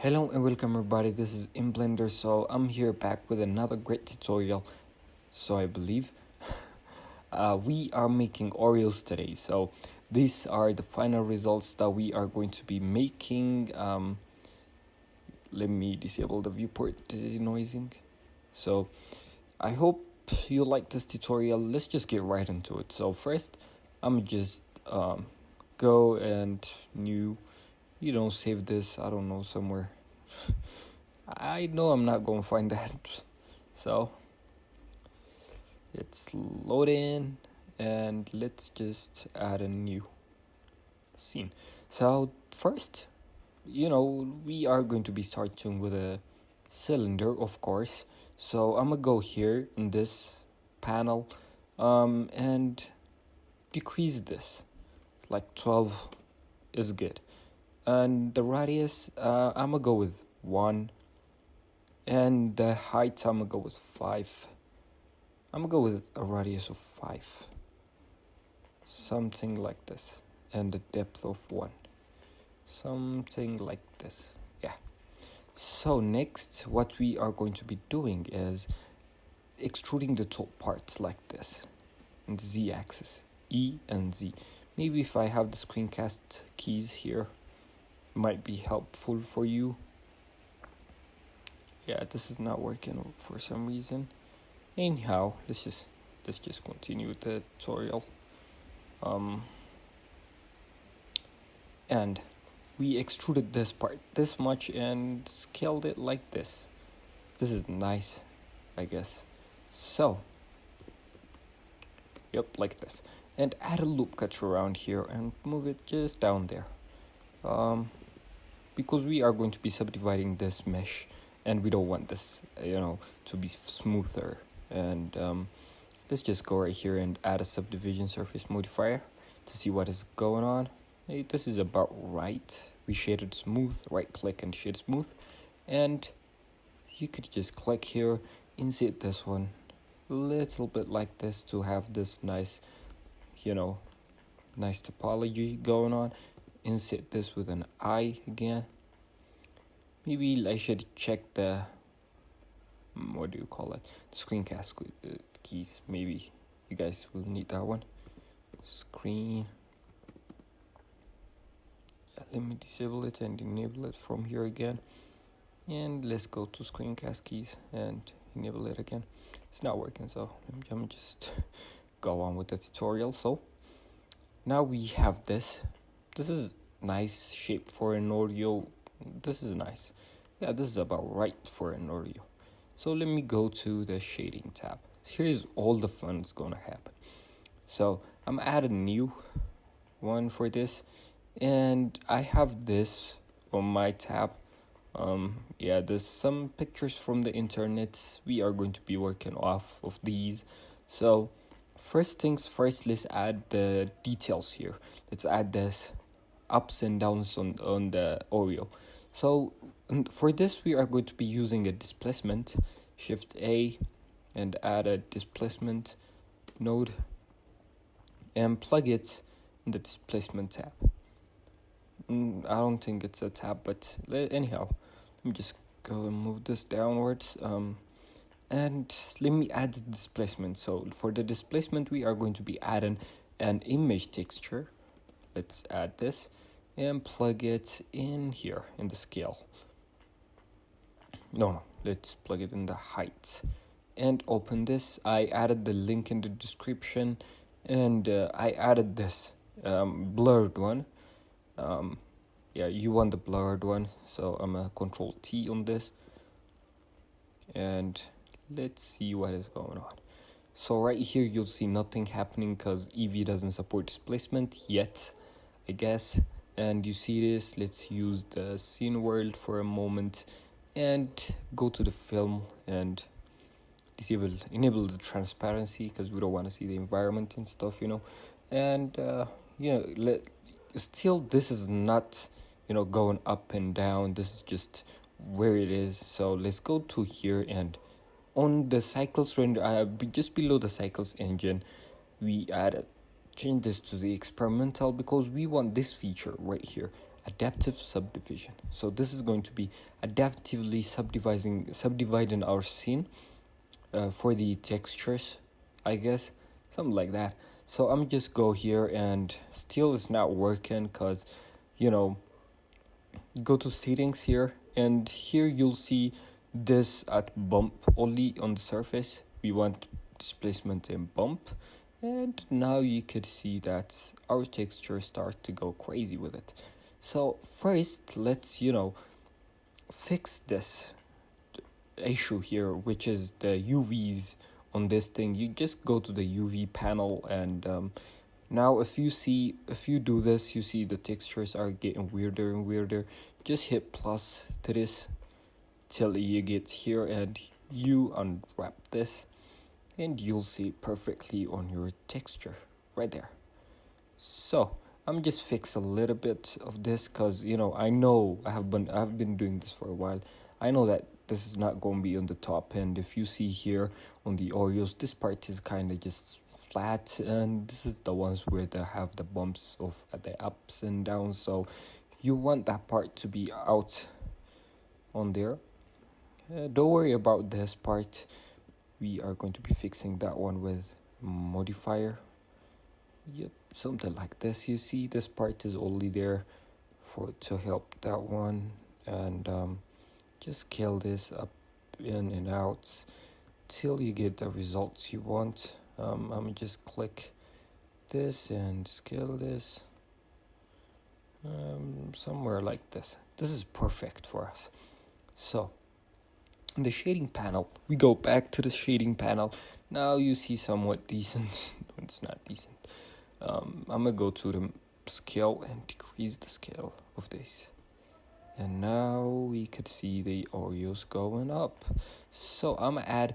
Hello and welcome everybody, this is in Blender. So I'm here back with another great tutorial. So I believe we are making Oreos today. So these are the final results that we are going to be making. Let me disable the viewport denoising. So I hope you like this tutorial. Let's just get right into it. So first I'm just go and new, save this, I don't know, somewhere. I know I'm not going to find that. So it's loading and let's just add a new scene. So first, we are going to be starting with a cylinder, of course. So I'm gonna go here in this panel and decrease this, like 12 is good. And the radius, I'm gonna go with 1. And the height, I'm gonna go with 5. I'm gonna go with a radius of 5. Something like this. And the depth of 1. Something like this. Yeah. So next, what we are going to be doing is extruding the top parts like this. In the Z-axis. E and Z. Maybe if I have the screencast keys here, might be helpful for you. Yeah, this is not working for some reason. Anyhow, let's just continue with the tutorial. And we extruded this part this much and scaled it like this. This is nice, I guess. So, yep, like this. And add a loop cut around here and move it just down there. Because we are going to be subdividing this mesh and we don't want this, to be smoother. And let's just go right here and add a subdivision surface modifier to see what is going on. Hey, this is about right. We shaded smooth, right click and shade smooth. And you could just click here, insert this one a little bit like this to have this nice, nice topology going on. Insert this with an eye again. Maybe I should check the, what do you call it? The screencast keys. Maybe you guys will need that one. Screen. Yeah, let me disable it and enable it from here again. And let's go to screencast keys and enable it again. It's not working, so let me just go on with the tutorial. So now we have this. This is nice shape for an Oreo. This is nice. Yeah, this is about right for an Oreo. So let me go to the shading tab. Here's all the fun that's gonna happen. So I'm adding a new one for this, and I have this on my tab. Yeah, there's some pictures from the internet. We are going to be working off of these. So first things first, let's add the details here. Let's add this ups and downs on the Oreo. So for this we are going to be using a displacement, Shift A, and add a displacement node and plug it in the displacement tab. I don't think it's a tab, but anyhow, let me just go and move this downwards. And let me add the displacement. So for the displacement we are going to be adding an image texture. Let's add this and plug it in here in the scale. No, let's plug it in the height and open this. I added the link in the description, and I added this blurred one. Yeah, you want the blurred one, so I'm gonna Control T on this, and let's see what is going on. So right here you'll see nothing happening because Eevee doesn't support displacement yet, I guess. And you see this, let's use the scene world for a moment and go to the film and enable the transparency because we don't want to see the environment and stuff, and still this is not going up and down. This is just where it is. So let's go to here, and on the cycles render, just below the cycles engine, we change this to the experimental because we want this feature right here adaptive subdivision. So this is going to be adaptively subdividing our scene for the textures, I guess, something like that. So I'm just go here, and still it's not working because, go to settings here, and here you'll see this at bump only on the surface. We want displacement and bump, and now you could see that our texture starts to go crazy with it. So first, let's fix this issue here, which is the UVs on this thing. You just go to the UV panel, and now if you do this, you see the textures are getting weirder and weirder. Just hit plus to this till you get here, and you unwrap this, and you'll see it perfectly on your texture right there. So I'm just fix a little bit of this because I know I've been doing this for a while. I know that this is not going to be on the top end. If you see here on the Oreos, this part is kind of just flat, and this is the ones where they have the bumps of the ups and downs. So you want that part to be out on there. Don't worry about this part. We are going to be fixing that one with modifier. Yep, something like this. You see this part is only there to help that one, and just scale this up in and out till you get the results you want. I'm gonna just click this and scale this somewhere like this. This is perfect for us. So in the shading panel, we go back to the shading panel. Now you see somewhat decent. It's not decent. I'm gonna go to the scale and decrease the scale of this, and now we could see the Oreos going up. So I'm gonna add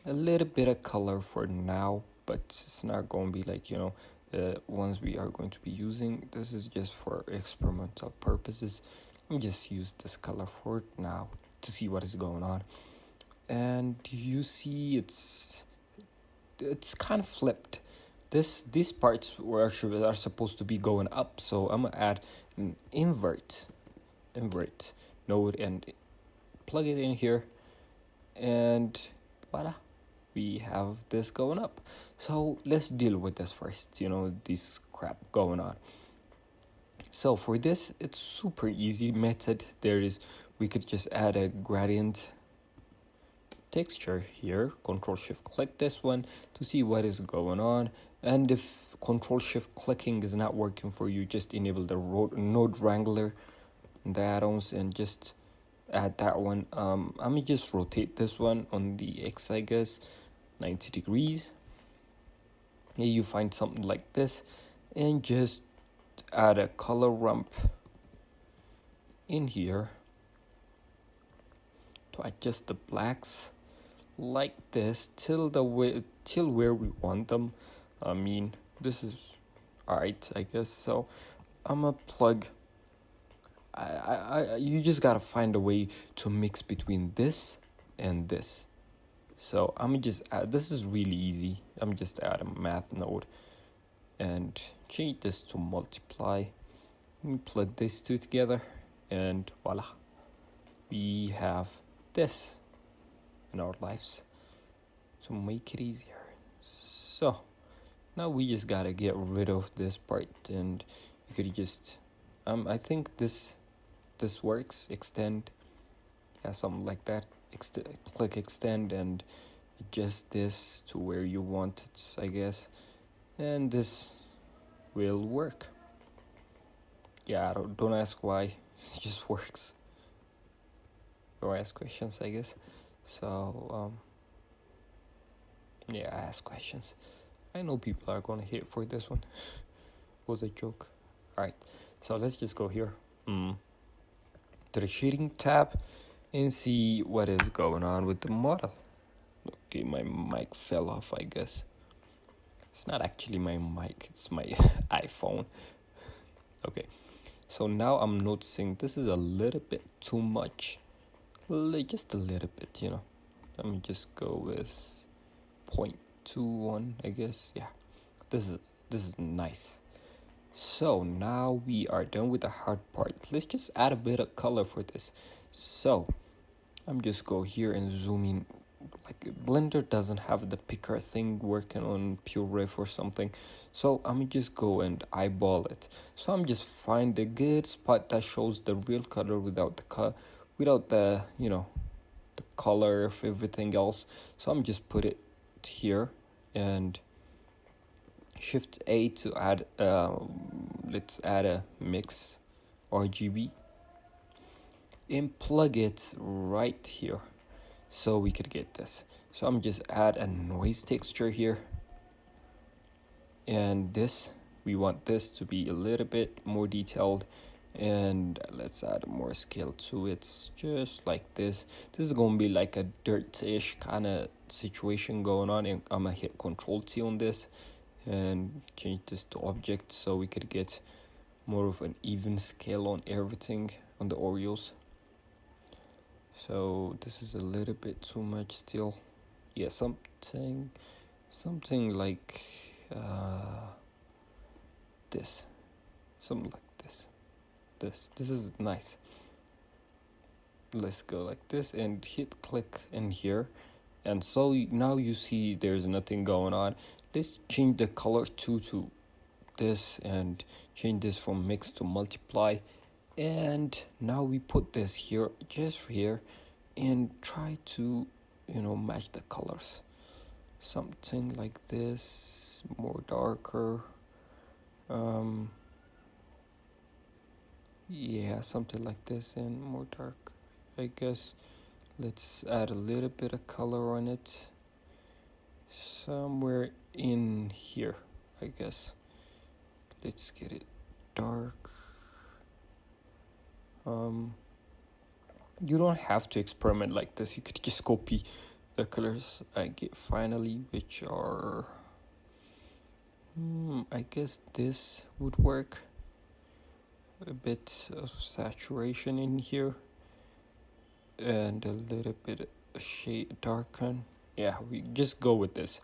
a little bit of color for now, but it's not gonna be like the ones we are going to be using. This is just for experimental purposes. Let me just use this color for now to see what is going on. And you see it's kind of flipped. These parts are supposed to be going up, so I'm gonna add an invert node and plug it in here, and voila, we have this going up. So let's deal with this first, this crap going on. So for this, it's super easy method. We could just add a gradient texture here. Control Shift click this one to see what is going on, and if Control Shift clicking is not working for you, just enable the node wrangler and the add-ons and just add that one. I'm gonna just rotate this one on the X, I guess 90 degrees. Here you find something like this, and just add a color ramp in here to adjust the blacks like this till where we want them. I mean, this is alright, I guess. So I'm gonna plug. You just gotta find a way to mix between this and this. So I'm just add. This is really easy. I'm just add a math node and change this to multiply. And plug these two together, and voila, we have this in our lives to make it easier. So now we just gotta get rid of this part, and you could just I think this works. Extend, something like that. Click extend and adjust this to where you want it, I guess, and this will work. Don't ask why, it just works. Or ask questions, I guess. So ask questions. I know people are gonna hate for this one. Was a joke. Alright, so let's just go here to the shading tab and see what is going on with the model. Okay, my mic fell off, I guess. It's not actually my mic, it's my iPhone. Okay, so now I'm noticing this is a little bit too much. Just a little bit, Let me just go with 0.21, I guess. Yeah, this is nice. So now we are done with the hard part. Let's just add a bit of color for this. So I'm just go here and zoom in. Like Blender doesn't have the picker thing working on pure ref or something, so I'm just go and eyeball it. So I'm just find the good spot that shows the real color without the the color of everything else. So I'm just put it here and Shift A to add. Let's add a mix RGB and plug it right here so we could get this. So I'm just add a noise texture here, and this, we want this to be a little bit more detailed, and let's add more scale to it, just like this. This is gonna be like a dirt-ish kind of situation going on, and I'm gonna hit Control T on this and change this to object so we could get more of an even scale on everything on the Oreos. So this is a little bit too much still. Yeah, something like this, something like this is nice. Let's go like this and hit click in here, and so now you see there's nothing going on. Let's change the color to this and change this from mix to multiply, and now we put this here, just here, and try to match the colors, something like this, more darker. Yeah, something like this and more dark, I guess. Let's add a little bit of color on it somewhere in here, I guess. Let's get it dark. You don't have to experiment like this. You could just copy the colors I get finally, which are I guess this would work. A bit of saturation in here and a little bit of shade darken. Yeah, we just go with this.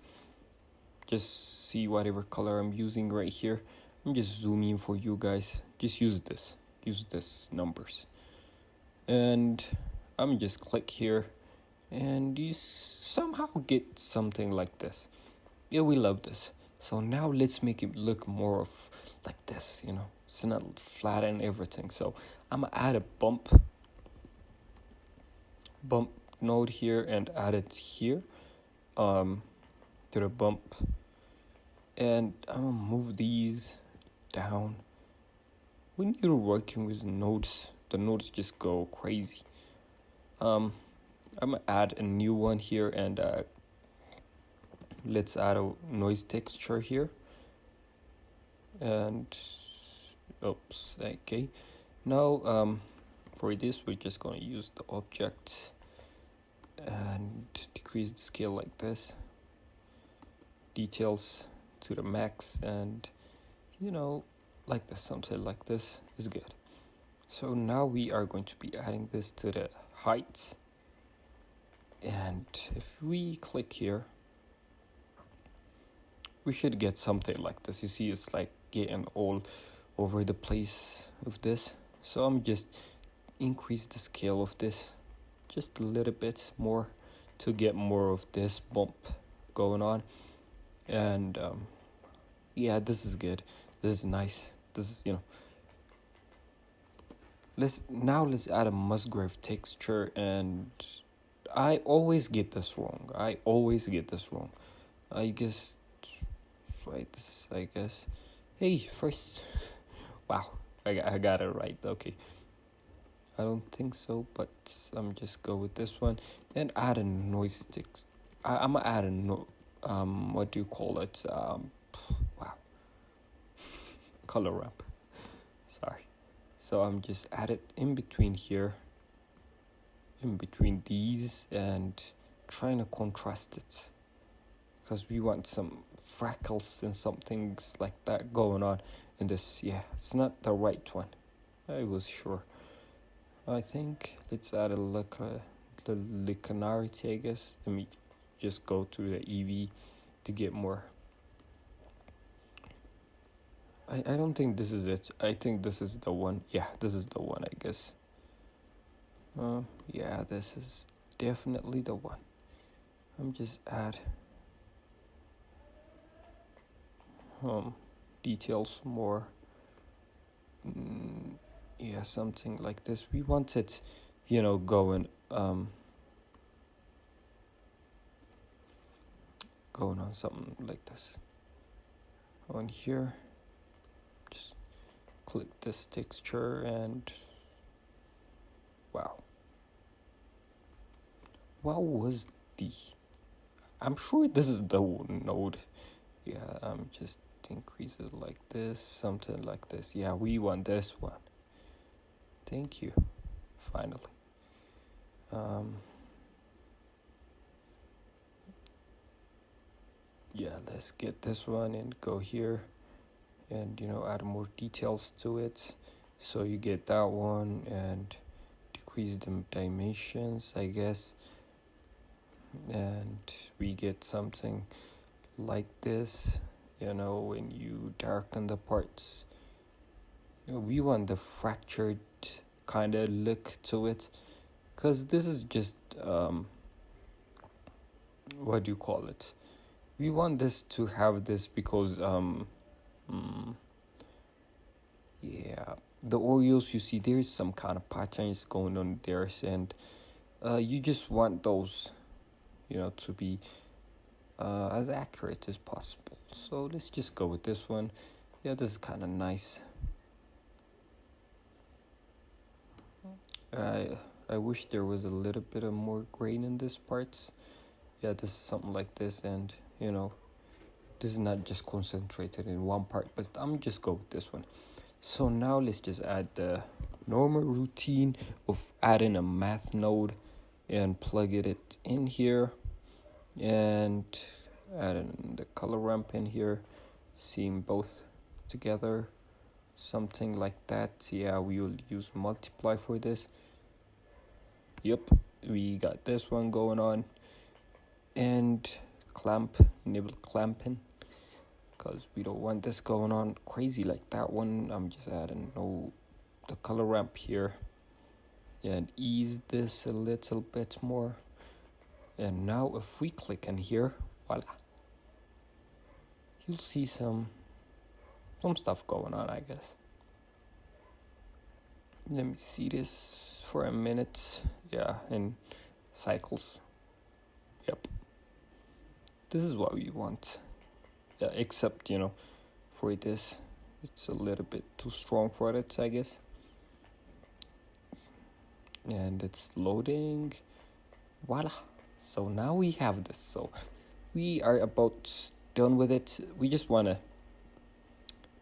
Just see whatever color I'm using right here. I'm just zooming for you guys. Just use this numbers, and I'm just click here, and you somehow get something like this. Yeah, we love this. So now let's make it look more of like this, it's not flat and everything. So I'm gonna add a bump node here and add it here to the bump, and I'm gonna move these down. When you're working with nodes, the nodes just go crazy. I'm gonna add a new one here, and let's add a noise texture here, and oops, okay. Now for this we're just going to use the object and decrease the scale like this, details to the max, and like this, something like this is good. So now we are going to be adding this to the height, and if we click here, we should get something like this. You see, it's like getting all over the place of this. So I'm just increase the scale of this just a little bit more to get more of this bump going on. And yeah, this is good. This is nice. This is let's add a Musgrave texture, and I always get this wrong. I guess right this, I guess. Hey, first. Wow, I got it right. Okay. I don't think so, but I'm just go with this one and add a noise text. I'm gonna add a what do you call it? Wow. Color ramp. Sorry. So I'm just add it in between here, in between these, and trying to contrast it, because we want some freckles and some things like that going on in this. Yeah, it's not the right one. I was sure. I think let's add the linearity, I guess. Let me just go to the EV to get more. I don't think this is it. I think this is the one. Yeah, this is the one, I guess. Yeah, this is definitely the one. I'm just add details more. Yeah, something like this. We want it, going on something like this. On here, just click this texture and wow. What was the? I'm sure this is the node. Yeah, just increases like this, something like this. Yeah, we want this one. Thank you. Finally. Yeah, let's get this one and go here and add more details to it. So you get that one and decrease the dimensions, I guess. And we get something like this, when you darken the parts. We want the fractured kind of look to it, because this is just what do you call it? We want this to have this because yeah, the Oreos, you see there's some kind of patterns going on there, and you just want those to be as accurate as possible. So let's just go with this one. Yeah, this is kind of nice. I wish there was a little bit of more grain in this parts. Yeah, this is something like this, and this is not just concentrated in one part, but I'm just go with this one. So now let's just add the normal routine of adding a math node and plug it in here, and adding the color ramp in here, seeing both together, something like that. Yeah, we will use multiply for this. Yep, we got this one going on, and enable clamping, because we don't want this going on crazy like that one. I'm just adding the color ramp here and ease this a little bit more. And now if we click in here, voila, you'll see some stuff going on, I guess. Let me see this for a minute. Yeah, in cycles. Yep, this is what we want. Yeah, except for this, it's a little bit too strong for it, I guess. And it's loading. Voila. So now we have this. So we are about done with it. We just wanna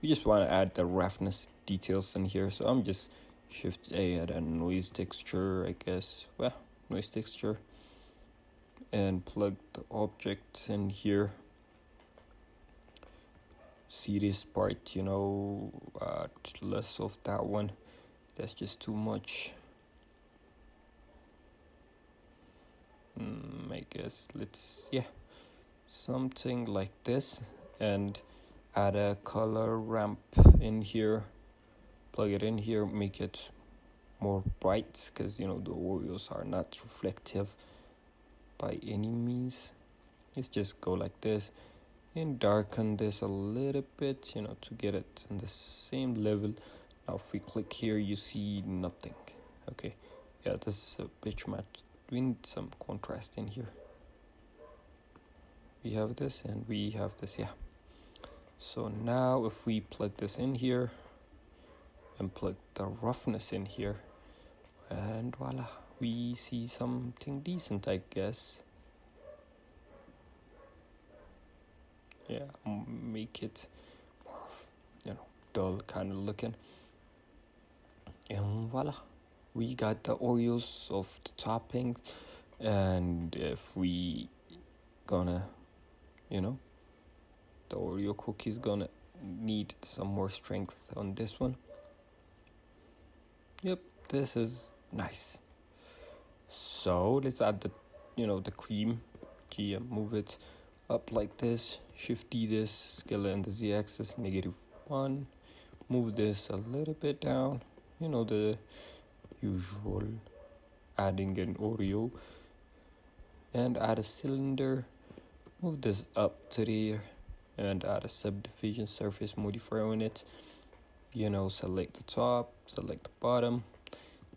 add the roughness details in here. So I'm just Shift A, add a noise texture, I guess. Well, noise texture, and plug the object in here. See this part, less of that one. That's just too much. I guess something like this, and add a color ramp in here, plug it in here, make it more bright, because the Oreos are not reflective by any means. Let's just go like this and darken this a little bit, to get it in the same level. Now if we click here, you see nothing. Okay, yeah, this is a pitch match. We need some contrast in here. We have this and we have this. Yeah, so now if we plug this in here and plug the roughness in here, and voila, we see something decent, I guess. Yeah, make it more dull kind of looking, and voila, we got the Oreos of the toppings. And if we gonna the Oreo cookie is gonna need some more strength on this one. Yep, this is nice. So let's add the cream. Move it up like this. Shift D this, scale it in the Z-axis, -1. move this a little bit down, you know, the usual, adding an Oreo, and add a cylinder, move this up to there, and add a subdivision surface modifier on it. You know, select the top, select the bottom,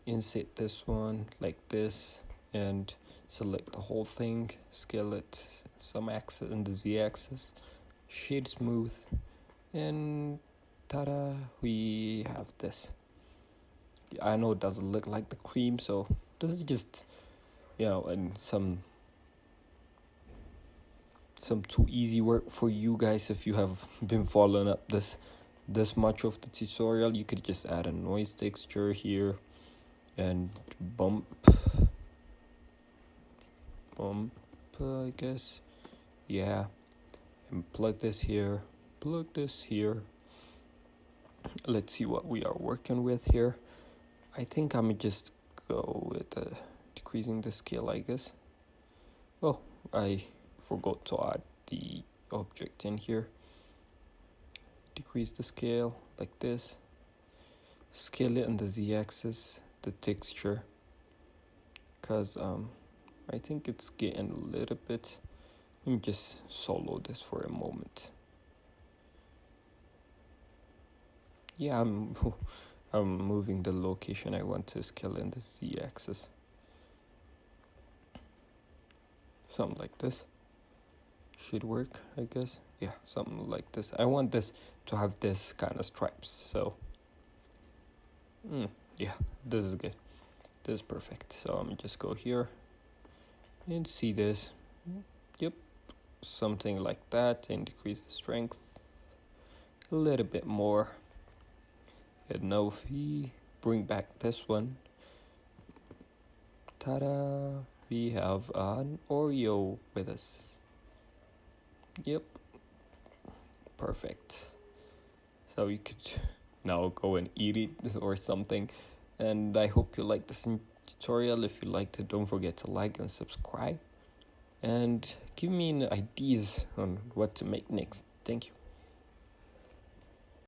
insert this one like this, and select the whole thing, scale it some axis in the z-axis, shade smooth, and ta-da, we have this. I know it doesn't look like the cream, so this is just, you know, and some too easy work for you guys. If you have been following up this much of the tutorial, you could just add a noise texture here and bump, I guess, yeah, and plug this here, let's see what we are working with here. I think I'm just go with decreasing the scale, I guess. Oh, I forgot to add the object in here. Decrease the scale like this, scale it on the z-axis, the texture, because I think it's getting a little bit. Let me just solo this for a moment. Yeah, I'm moving the location I want to scale in the z-axis. Something like this should work, I guess. Yeah, something like this. I want this to have this kind of stripes, so yeah, this is good. This is perfect. So I'm just go here and see this. Yep, something like that, and decrease the strength a little bit more. And now if we bring back this one, ta-da, we have an Oreo with us. Yep, perfect. So you could now go and eat it or something. And I hope you liked this tutorial. If you liked it, don't forget to like and subscribe, and give me ideas on what to make next. Thank you.